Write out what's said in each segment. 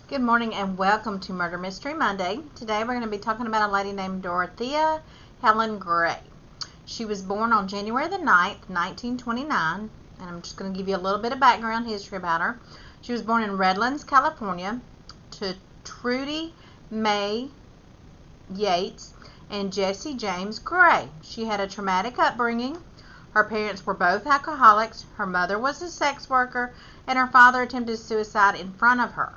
Good morning and welcome to Murder Mystery Monday. Today we're going to be talking about a lady named Dorothea Helen Gray. She was born on January the 9th, 1929, and I'm just going to give you a little bit of background history about her. She was born in Redlands, California, to Trudy May Yates and Jesse James Gray. She had a traumatic upbringing. Her parents were both alcoholics. Her mother was a sex worker, and her father attempted suicide in front of her.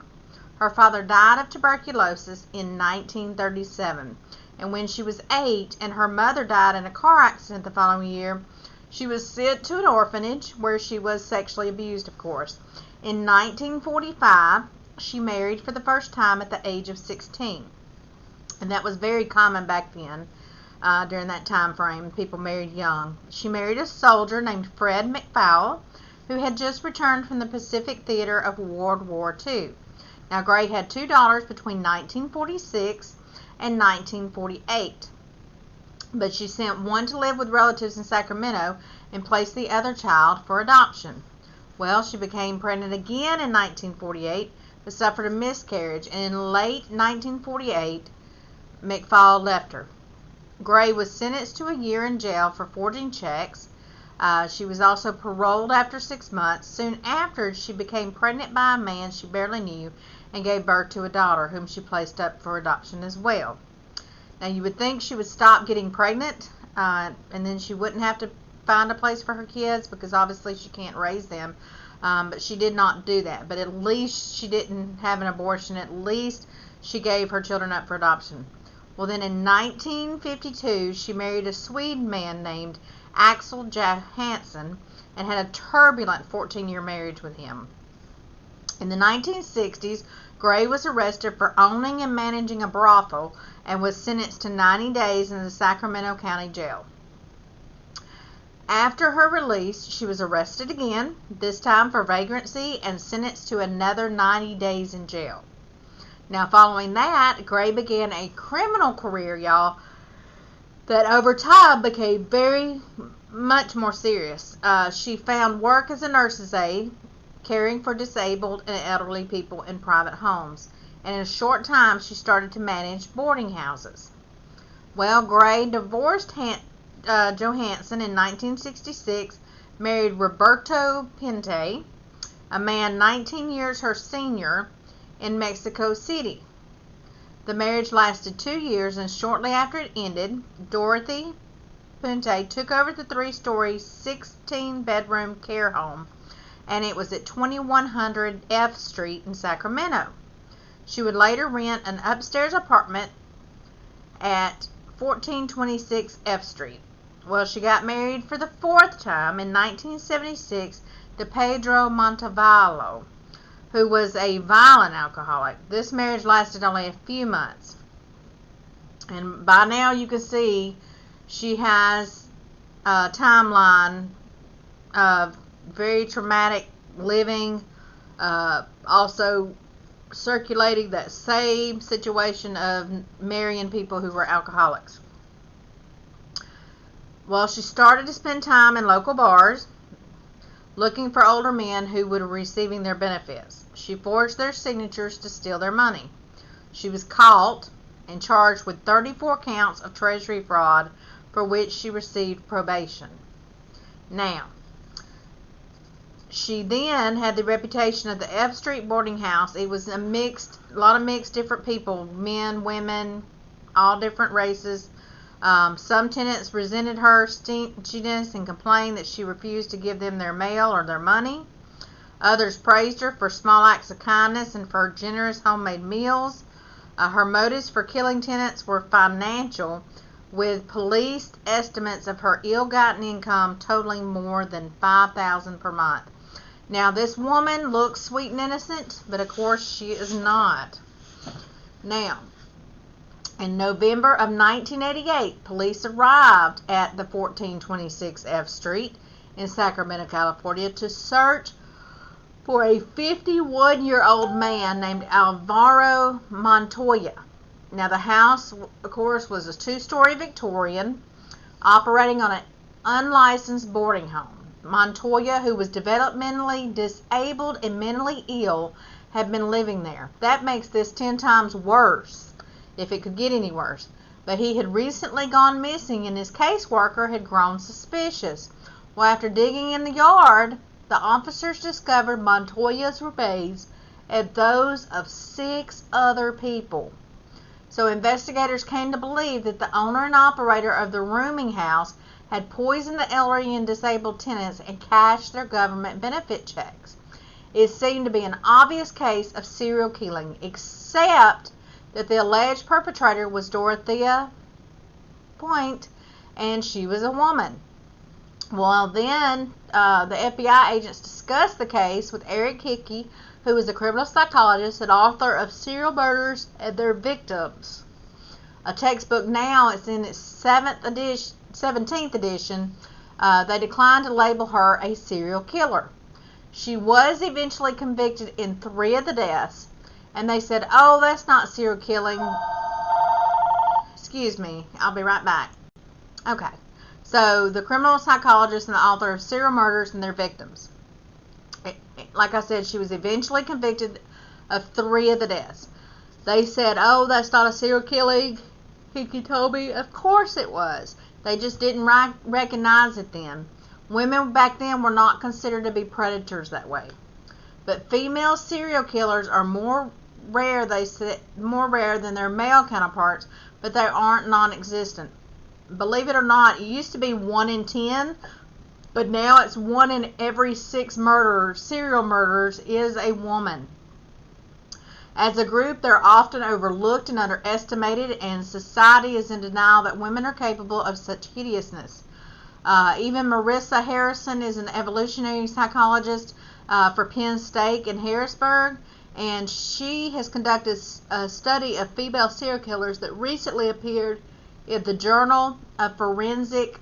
Her father died of tuberculosis in 1937, and when she was 8 and her mother died in a car accident the following year, she was sent to an orphanage where she was sexually abused, of course. In 1945, she married for the first time at the age of 16, and that was very common back then. During that time frame, people married young. She married a soldier named Fred McFowle, who had just returned from the Pacific Theater of World War II. Now, Gray had 2 daughters between 1946 and 1948, but she sent one to live with relatives in Sacramento and placed the other child for adoption. Well, she became pregnant again in 1948, but suffered a miscarriage, and in late 1948, McFall left her. Gray was sentenced to a year in jail for forging checks. She was also paroled after 6 months. Soon after, she became pregnant by a man she barely knew and gave birth to a daughter whom she placed up for adoption as well. Now, you would think she would stop getting pregnant and then she wouldn't have to find a place for her kids because obviously she can't raise them. But she did not do that. But at least she didn't have an abortion. At least she gave her children up for adoption. Well, then in 1952, she married a Swede man named Axel Johansson and had a turbulent 14-year marriage with him. In the 1960s, Gray was arrested for owning and managing a brothel and was sentenced to 90 days in the Sacramento County Jail. After her release, she was arrested again, this time for vagrancy, and sentenced to another 90 days in jail. Now, following that, Gray began a criminal career, y'all, that over time became very much more serious. She found work as a nurse's aide, caring for disabled and elderly people in private homes. And in a short time, she started to manage boarding houses. Well, Gray divorced Johansson in 1966, married Roberto Puente, a man 19 years her senior, in Mexico City. The marriage lasted 2 years, and shortly after it ended, Dorothy Puente took over the 3-story, 16-bedroom care home, and it was at 2100 F Street in Sacramento. She would later rent an upstairs apartment at 1426 F Street. Well, she got married for the 4th time in 1976 to Pedro Montalvo, who was a violent alcoholic. This marriage lasted only a few months. And by now you can see she has a timeline of very traumatic living, also circulating that same situation of marrying people who were alcoholics. Well, she started to spend time in local bars looking for older men who were receiving their benefits. She forged their signatures to steal their money. She was caught and charged with 34 counts of treasury fraud, for which she received probation. Now, she then had the reputation of the F Street boarding house. It was a lot of mixed different people, men, women, all different races. Some tenants resented her stinginess and complained that she refused to give them their mail or their money. Others praised her for small acts of kindness and for generous homemade meals. Her motives for killing tenants were financial, with police estimates of her ill-gotten income totaling more than $5,000 per month. Now, this woman looks sweet and innocent, but of course she is not. Now, in November of 1988, police arrived at the 1426 F Street in Sacramento, California, to search for a 51-year-old man named Alvaro Montoya. Now, the house, of course, was a 2-story Victorian operating on an unlicensed boarding home. Montoya, who was developmentally disabled and mentally ill, had been living there. That makes this 10 times worse, if it could get any worse. But he had recently gone missing, and his caseworker had grown suspicious. Well, after digging in the yard, the officers discovered Montoya's remains and those of 6 other people. So investigators came to believe that the owner and operator of the rooming house had poisoned the elderly and disabled tenants and cashed their government benefit checks. It seemed to be an obvious case of serial killing, except that the alleged perpetrator was Dorothea Puente, and she was a woman. Well, then the FBI agents discussed the case with Eric Hickey, who was a criminal psychologist and author of Serial Murders and Their Victims. A textbook now, it's in its 17th edition. They declined to label her a serial killer. She was eventually convicted in 3 of the deaths, and they said, oh, that's not serial killing. Excuse me, I'll be right back. Okay, so the criminal psychologist and the author of Serial Murders and Their Victims. Like I said, she was eventually convicted of 3 of the deaths. They said, oh, that's not a serial killing. Hickey told me, of course it was. They just didn't recognize it then. Women back then were not considered to be predators that way. But female serial killers are more rare, more rare than their male counterparts, but they aren't non-existent. Believe it or not, it used to be 1 in 10, but now it's 1 in every 6 serial murderers is a woman. As a group, they're often overlooked and underestimated, and society is in denial that women are capable of such hideousness. Even Marissa Harrison is an evolutionary psychologist for Penn State in Harrisburg, and she has conducted a study of female serial killers that recently appeared in the Journal of Forensic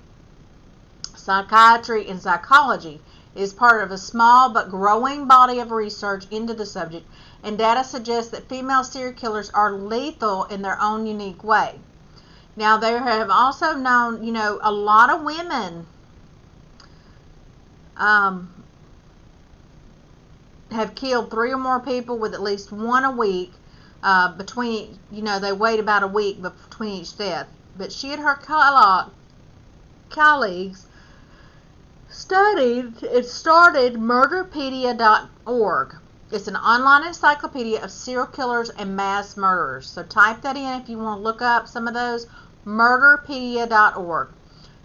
Psychiatry and Psychology. It is part of a small but growing body of research into the subject, and data suggests that female serial killers are lethal in their own unique way. Now, there have also known, a lot of women have killed 3 or more people with at least 1 a week between, they wait about a week between each death. But she and her colleagues started murderpedia.org. It's an online encyclopedia of serial killers and mass murderers. So type that in if you want to look up some of those. Murderpedia.org.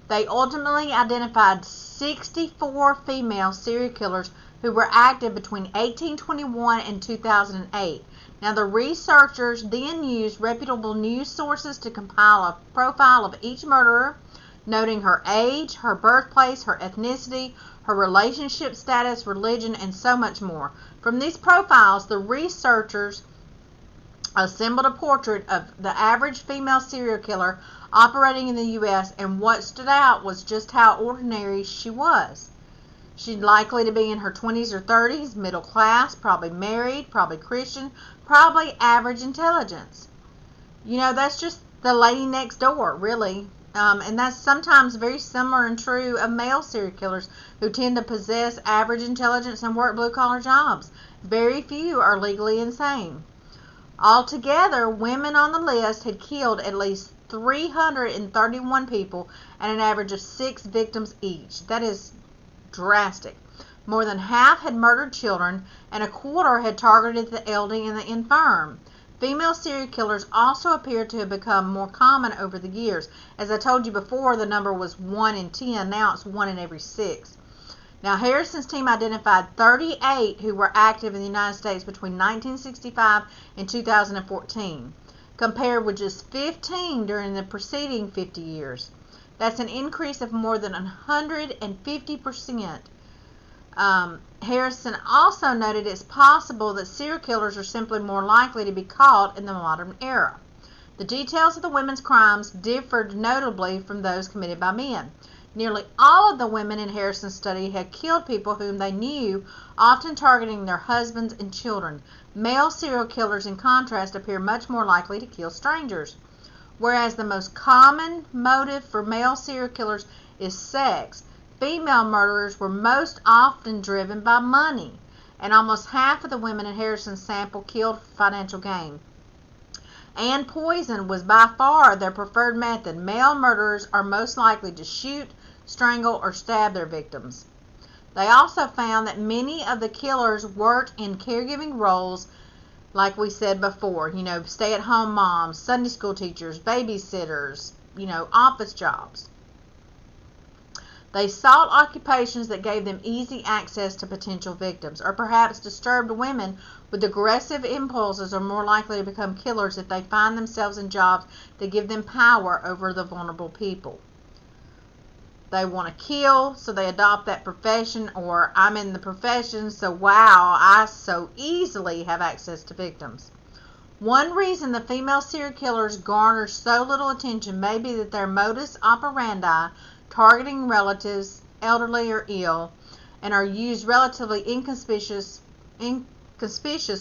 They ultimately identified 64 female serial killers who were active between 1821 and 2008. Now, the researchers then used reputable news sources to compile a profile of each murderer, noting her age, her birthplace, her ethnicity, her relationship status, religion, and so much more. From these profiles, the researchers assembled a portrait of the average female serial killer operating in the U.S., and what stood out was just how ordinary she was. She's likely to be in her 20s or 30s, middle class, probably married, probably Christian, probably average intelligence. That's just the lady next door, really. And that's sometimes very similar and true of male serial killers who tend to possess average intelligence and work blue-collar jobs. Very few are legally insane. Altogether, women on the list had killed at least 331 people and an average of 6 victims each. That is drastic. More than half had murdered children, and a quarter had targeted the elderly and the infirm. Female serial killers also appear to have become more common over the years. As I told you before, the number was 1 in 10. Now it's 1 in every 6. Now, Harrison's team identified 38 who were active in the United States between 1965 and 2014, compared with just 15 during the preceding 50 years. That's an increase of more than 150%. Harrison also noted it's possible that serial killers are simply more likely to be caught in the modern era. The details of the women's crimes differed notably from those committed by men. Nearly all of the women in Harrison's study had killed people whom they knew, often targeting their husbands and children. Male serial killers, in contrast, appear much more likely to kill strangers. Whereas the most common motive for male serial killers is sex, female murderers were most often driven by money. and almost half of the women in Harrison's sample killed for financial gain. And poison was by far their preferred method. Male murderers are most likely to shoot, strangle, or stab their victims. They also found that many of the killers worked in caregiving roles, like we said before, stay-at-home moms, Sunday school teachers, babysitters, office jobs. They sought occupations that gave them easy access to potential victims, or perhaps disturbed women with aggressive impulses are more likely to become killers if they find themselves in jobs that give them power over the vulnerable people. They want to kill, so they adopt that profession, or I'm in the profession, so wow, I so easily have access to victims. One reason the female serial killers garner so little attention may be that their modus operandi, targeting relatives, elderly or ill, and are used relatively inconspicuous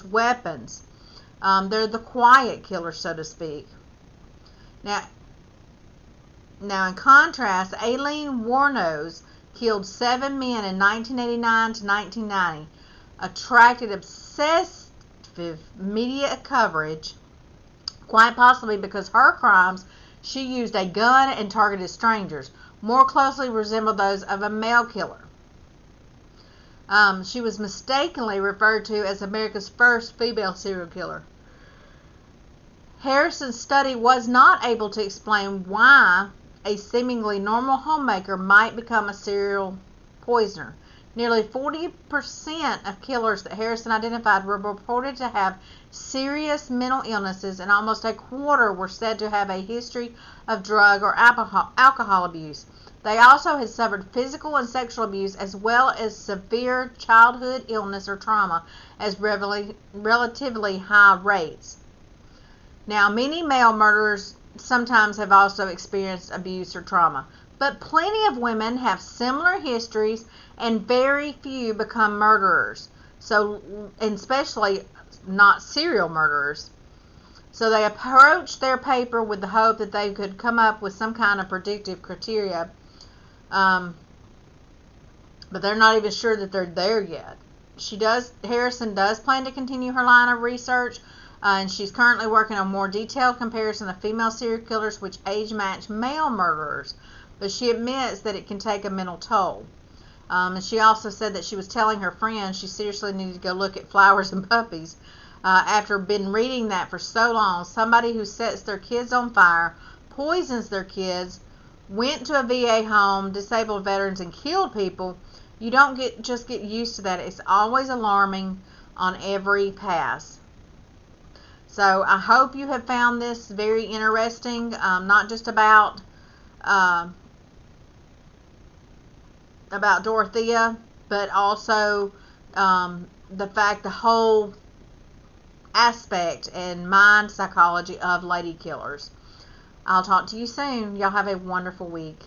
weapons. They're the quiet killers, so to speak. Now, in contrast, Aileen Wuornos killed 7 men in 1989 to 1990, attracted obsessive media coverage, quite possibly because her crimes, she used a gun and targeted strangers, more closely resembled those of a male killer. She was mistakenly referred to as America's first female serial killer. Harrison's study was not able to explain why a seemingly normal homemaker might become a serial poisoner. Nearly 40% of killers that Harrison identified were reported to have serious mental illnesses, and almost a quarter were said to have a history of drug or alcohol abuse. They also had suffered physical and sexual abuse, as well as severe childhood illness or trauma, as relatively high rates. Now, many male murderers sometimes have also experienced abuse or trauma, but plenty of women have similar histories, and very few become murderers. So, and especially not serial murderers. So they approached their paper with the hope that they could come up with some kind of predictive criteria, but they're not even sure that they're there yet. Harrison does plan to continue her line of research, and she's currently working on more detailed comparison of female serial killers which age match male murderers, but she admits that it can take a mental toll. And she also said that she was telling her friends she seriously needed to go look at Flowers and Puppies. After been reading that for so long, somebody who sets their kids on fire, poisons their kids, went to a VA home, disabled veterans, and killed people, you don't just get used to that. It's always alarming on every pass. So I hope you have found this very interesting, not just about Dorothea, but also the whole aspect and mind psychology of lady killers. I'll talk to you soon. Y'all have a wonderful week.